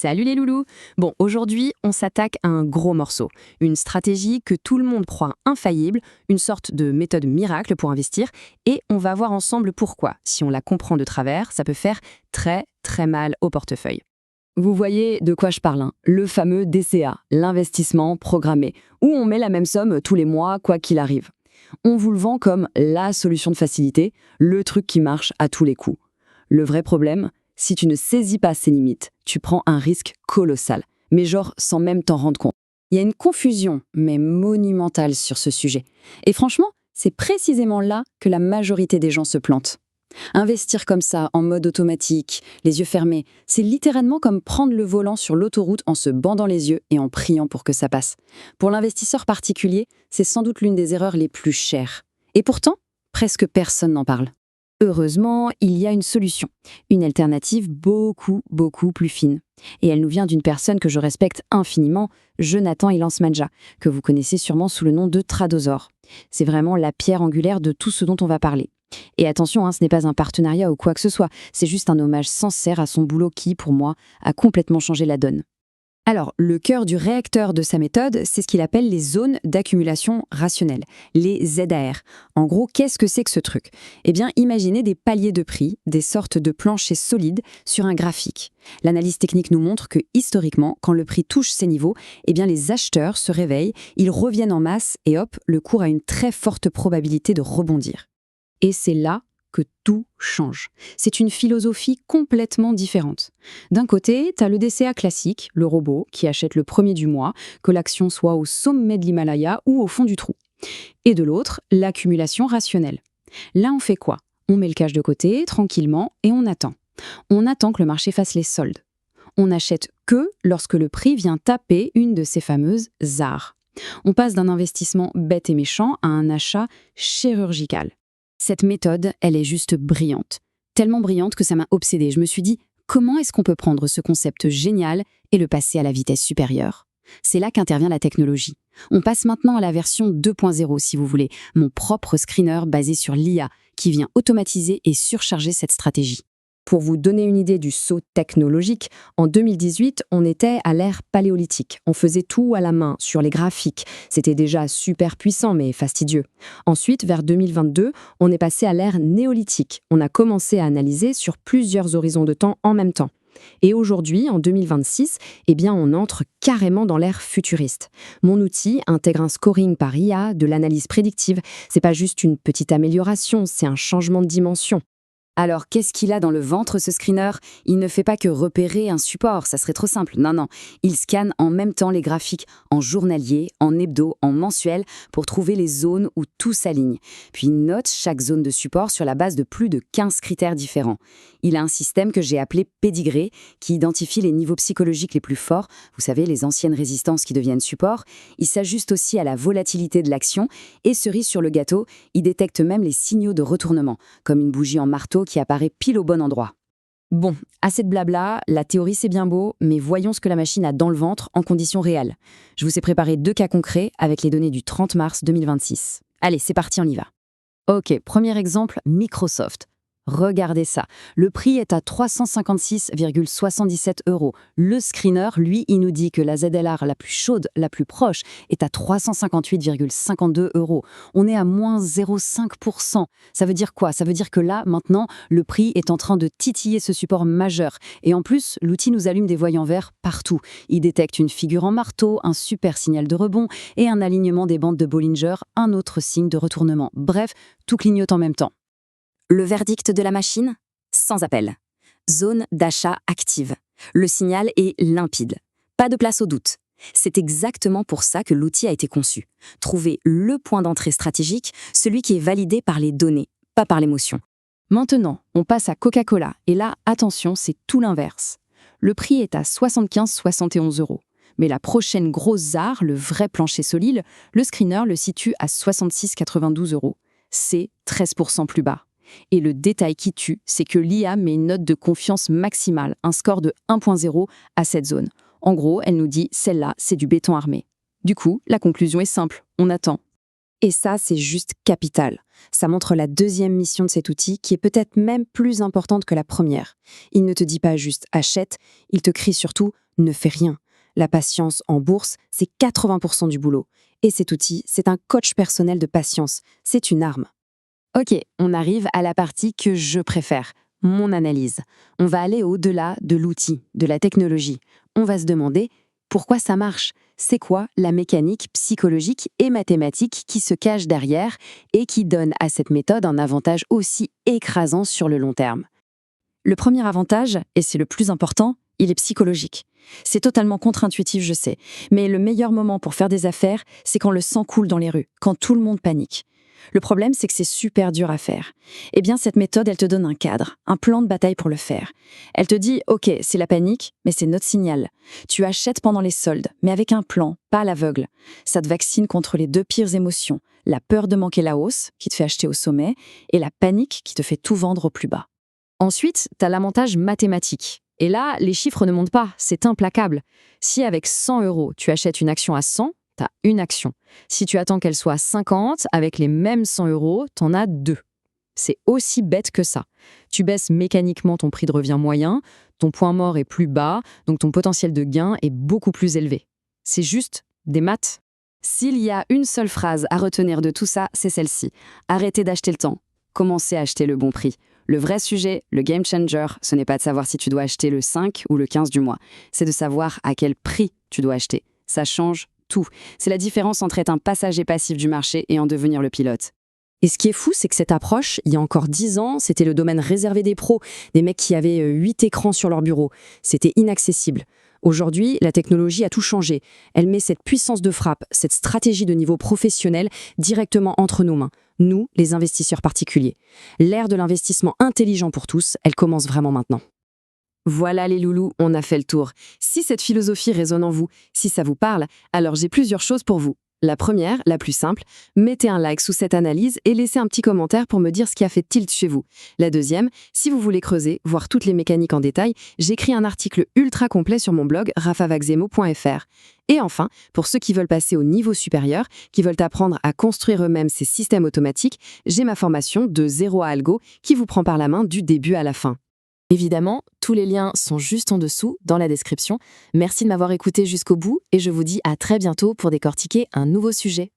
Salut les loulous. Bon, aujourd'hui, on s'attaque à un gros morceau. Une stratégie que tout le monde croit infaillible, une sorte de méthode miracle pour investir, et on va voir ensemble pourquoi. Si on la comprend de travers, ça peut faire très très mal au portefeuille. Vous voyez de quoi je parle, hein. Le fameux DCA, l'investissement programmé, où on met la même somme tous les mois, quoi qu'il arrive. On vous le vend comme la solution de facilité, le truc qui marche à tous les coups. Le vrai problème, si tu ne saisis pas ses limites, tu prends un risque colossal, mais genre sans même t'en rendre compte. Il y a une confusion, mais monumentale sur ce sujet. Et franchement, c'est précisément là que la majorité des gens se plantent. Investir comme ça, en mode automatique, les yeux fermés, c'est littéralement comme prendre le volant sur l'autoroute en se bandant les yeux et en priant pour que ça passe. Pour l'investisseur particulier, c'est sans doute l'une des erreurs les plus chères. Et pourtant, presque personne n'en parle. Heureusement, il y a une solution, une alternative beaucoup plus fine. Et elle nous vient d'une personne que je respecte infiniment, Jonathan Ilans Madja, que vous connaissez sûrement sous le nom de Tradosaur. C'est vraiment la pierre angulaire de tout ce dont on va parler. Et attention, ce n'est pas un partenariat ou quoi que ce soit, c'est juste un hommage sincère à son boulot qui, pour moi, a complètement changé la donne. Alors, le cœur du réacteur de sa méthode, c'est ce qu'il appelle les zones d'accumulation rationnelle, les ZAR. En gros, qu'est-ce que c'est que ce truc? Eh bien, imaginez des paliers de prix, des sortes de planchers solides sur un graphique. L'analyse technique nous montre que, historiquement, quand le prix touche ces niveaux, eh bien, les acheteurs se réveillent, ils reviennent en masse et hop, le cours a une très forte probabilité de rebondir. Et c'est là que tout change. C'est une philosophie complètement différente. D'un côté, tu as le DCA classique, le robot, qui achète le premier du mois, que l'action soit au sommet de l'Himalaya ou au fond du trou. Et de l'autre, l'accumulation rationnelle. Là, on fait quoi? On met le cash de côté, tranquillement, et on attend. On attend que le marché fasse les soldes. On n'achète que lorsque le prix vient taper une de ces fameuses ZAR. On passe d'un investissement bête et méchant à un achat chirurgical. Cette méthode, elle est juste brillante. Tellement brillante que ça m'a obsédée. Je me suis dit, comment est-ce qu'on peut prendre ce concept génial et le passer à la vitesse supérieure? C'est là qu'intervient la technologie. On passe maintenant à la version 2.0 si vous voulez, mon propre screener basé sur l'IA qui vient automatiser et surcharger cette stratégie. Pour vous donner une idée du saut technologique, en 2018, on était à l'ère paléolithique. On faisait tout à la main, sur les graphiques. C'était déjà super puissant, mais fastidieux. Ensuite, vers 2022, on est passé à l'ère néolithique. On a commencé à analyser sur plusieurs horizons de temps en même temps. Et aujourd'hui, en 2026, eh bien, on entre carrément dans l'ère futuriste. Mon outil intègre un scoring par IA, de l'analyse prédictive. C'est pas juste une petite amélioration, c'est un changement de dimension. Alors, qu'est-ce qu'il a dans le ventre, ce screener? Il ne fait pas que repérer un support, ça serait trop simple. Non. Il scanne en même temps les graphiques en journalier, en hebdo, en mensuel, pour trouver les zones où tout s'aligne. Puis il note chaque zone de support sur la base de plus de 15 critères différents. Il a un système que j'ai appelé pédigré, qui identifie les niveaux psychologiques les plus forts, vous savez, les anciennes résistances qui deviennent support. Il s'ajuste aussi à la volatilité de l'action, et cerise sur le gâteau, il détecte même les signaux de retournement, comme une bougie en marteau qui apparaît pile au bon endroit. Bon, assez de blabla, la théorie c'est bien beau, mais voyons ce que la machine a dans le ventre en conditions réelles. Je vous ai préparé 2 cas concrets avec les données du 30 mars 2026. Allez, c'est parti, on y va. Ok, premier exemple, Microsoft. Regardez ça, le prix est à 356,77 €. Le screener, lui, il nous dit que la ZLR la plus chaude, la plus proche, est à 358,52 €. On est à moins 0,5%. Ça veut dire quoi? Ça veut dire que là, maintenant, le prix est en train de titiller ce support majeur. Et en plus, l'outil nous allume des voyants verts partout. Il détecte une figure en marteau, un super signal de rebond et un alignement des bandes de Bollinger, un autre signe de retournement. Bref, tout clignote en même temps. Le verdict de la machine? Sans appel. Zone d'achat active. Le signal est limpide. Pas de place au doute. C'est exactement pour ça que l'outil a été conçu. Trouver le point d'entrée stratégique, celui qui est validé par les données, pas par l'émotion. Maintenant, on passe à Coca-Cola. Et là, attention, c'est tout l'inverse. Le prix est à 75,71 €. Mais la prochaine grosse ZAR, le vrai plancher solide, le screener le situe à 66,92 €. C'est 13% plus bas. Et le détail qui tue, c'est que l'IA met une note de confiance maximale, un score de 1.0 à cette zone. En gros, elle nous dit « celle-là, c'est du béton armé ». Du coup, la conclusion est simple, on attend. Et ça, c'est juste capital. Ça montre la deuxième mission de cet outil qui est peut-être même plus importante que la première. Il ne te dit pas juste « achète », il te crie surtout « ne fait rien. La patience en bourse, c'est 80% du boulot. Et cet outil, c'est un coach personnel de patience. C'est une arme. Ok, on arrive à la partie que je préfère, mon analyse. On va aller au-delà de l'outil, de la technologie. On va se demander pourquoi ça marche. C'est quoi la mécanique psychologique et mathématique qui se cache derrière et qui donne à cette méthode un avantage aussi écrasant sur le long terme. Le premier avantage, et c'est le plus important, il est psychologique. C'est totalement contre-intuitif, je sais, mais le meilleur moment pour faire des affaires, c'est quand le sang coule dans les rues, quand tout le monde panique. Le problème, c'est que c'est super dur à faire. Eh bien, cette méthode, elle te donne un cadre, un plan de bataille pour le faire. Elle te dit, OK, c'est la panique, mais c'est notre signal. Tu achètes pendant les soldes, mais avec un plan, pas à l'aveugle. Ça te vaccine contre les deux pires émotions, la peur de manquer la hausse, qui te fait acheter au sommet, et la panique qui te fait tout vendre au plus bas. Ensuite, tu as l'avantage mathématique. Et là, les chiffres ne montent pas, c'est implacable. Si avec 100 €, tu achètes une action à 100, tu as une action. Si tu attends qu'elle soit à 50, avec les mêmes 100 €, tu en as deux. C'est aussi bête que ça. Tu baisses mécaniquement ton prix de revient moyen, ton point mort est plus bas, donc ton potentiel de gain est beaucoup plus élevé. C'est juste des maths. S'il y a une seule phrase à retenir de tout ça, c'est celle-ci. Arrêtez d'acheter le temps. Commencez à acheter le bon prix. Le vrai sujet, le game changer, ce n'est pas de savoir si tu dois acheter le 5 ou le 15 du mois. C'est de savoir à quel prix tu dois acheter. Ça change tout. C'est la différence entre être un passager passif du marché et en devenir le pilote. Et ce qui est fou, c'est que cette approche, il y a encore 10 ans, c'était le domaine réservé des pros, des mecs qui avaient 8 écrans sur leur bureau. C'était inaccessible. Aujourd'hui, la technologie a tout changé. Elle met cette puissance de frappe, cette stratégie de niveau professionnel directement entre nos mains. Nous, les investisseurs particuliers. L'ère de l'investissement intelligent pour tous, elle commence vraiment maintenant. Voilà les loulous, on a fait le tour. Si cette philosophie résonne en vous, si ça vous parle, alors j'ai plusieurs choses pour vous. La première, la plus simple, mettez un like sous cette analyse et laissez un petit commentaire pour me dire ce qui a fait tilt chez vous. La deuxième, si vous voulez creuser, voir toutes les mécaniques en détail, j'écris un article ultra complet sur mon blog rafavaxemo.fr. Et enfin, pour ceux qui veulent passer au niveau supérieur, qui veulent apprendre à construire eux-mêmes ces systèmes automatiques, j'ai ma formation de zéro à algo qui vous prend par la main du début à la fin. Évidemment, tous les liens sont juste en dessous, dans la description. Merci de m'avoir écouté jusqu'au bout et je vous dis à très bientôt pour décortiquer un nouveau sujet.